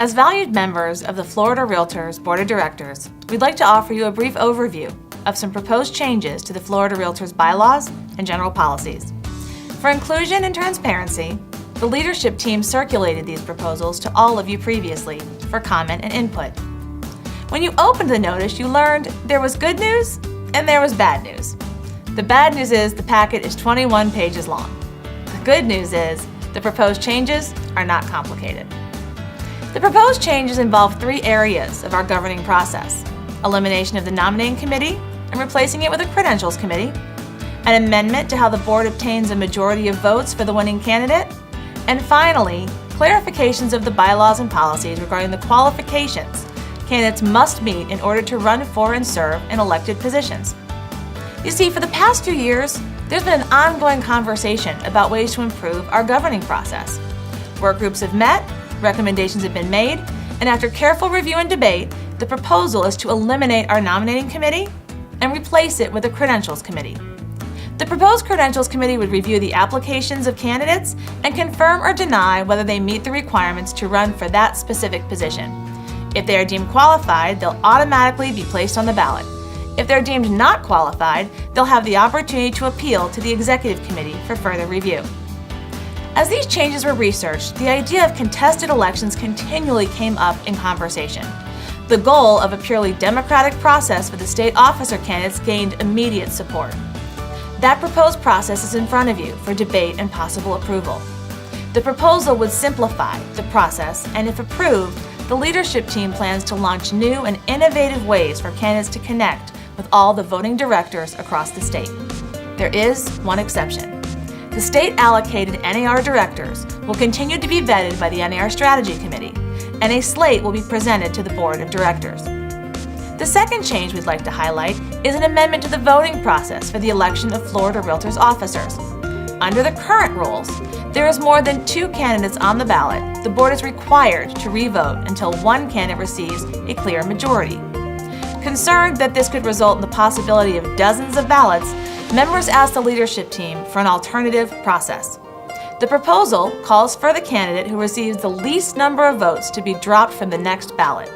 As valued members of the Florida Realtors Board of Directors, we'd like to offer you a brief overview of some proposed changes to the Florida Realtors bylaws and general policies. For inclusion and transparency, the leadership team circulated these proposals to all of you previously for comment and input. When you opened the notice, you learned there was good news and there was bad news. The bad news is the packet is 21 pages long. The good news is the proposed changes are not complicated. The proposed changes involve 3 areas of our governing process: elimination of the nominating committee and replacing it with a credentials committee, an amendment to how the board obtains a majority of votes for the winning candidate, and finally, clarifications of the bylaws and policies regarding the qualifications candidates must meet in order to run for and serve in elected positions. You see, for the past few years, there's been an ongoing conversation about ways to improve our governing process. Work groups have met, recommendations have been made, and after careful review and debate, the proposal is to eliminate our nominating committee and replace it with a credentials committee. The proposed credentials committee would review the applications of candidates and confirm or deny whether they meet the requirements to run for that specific position. If they are deemed qualified, they'll automatically be placed on the ballot. If they're deemed not qualified, they'll have the opportunity to appeal to the executive committee for further review. As these changes were researched, the idea of contested elections continually came up in conversation. The goal of a purely democratic process for the state officer candidates gained immediate support. That proposed process is in front of you for debate and possible approval. The proposal would simplify the process, and if approved, the leadership team plans to launch new and innovative ways for candidates to connect with all the voting directors across the state. There is one exception. The state-allocated NAR directors will continue to be vetted by the NAR Strategy Committee, and a slate will be presented to the Board of Directors. The second change we'd like to highlight is an amendment to the voting process for the election of Florida Realtors officers. Under the current rules, there is more than 2 candidates on the ballot. The board is required to re-vote until one candidate receives a clear majority. Concerned that this could result in the possibility of dozens of ballots, members asked the leadership team for an alternative process. The proposal calls for the candidate who receives the least number of votes to be dropped from the next ballot.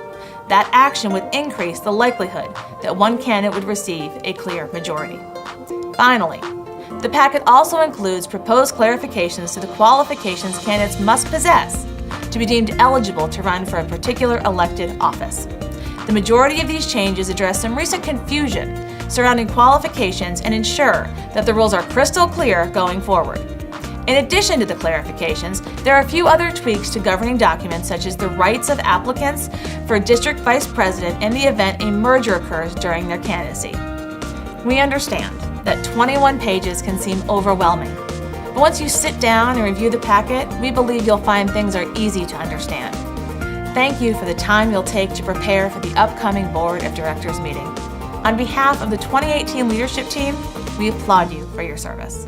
That action would increase the likelihood that one candidate would receive a clear majority. Finally, the packet also includes proposed clarifications to the qualifications candidates must possess to be deemed eligible to run for a particular elected office. The majority of these changes address some recent confusion surrounding qualifications and ensure that the rules are crystal clear going forward. In addition to the clarifications, there are a few other tweaks to governing documents, such as the rights of applicants for a district vice president in the event a merger occurs during their candidacy. We understand that 21 pages can seem overwhelming, but once you sit down and review the packet, we believe you'll find things are easy to understand. Thank you for the time you'll take to prepare for the upcoming Board of Directors meeting. On behalf of the 2018 leadership team, we applaud you for your service.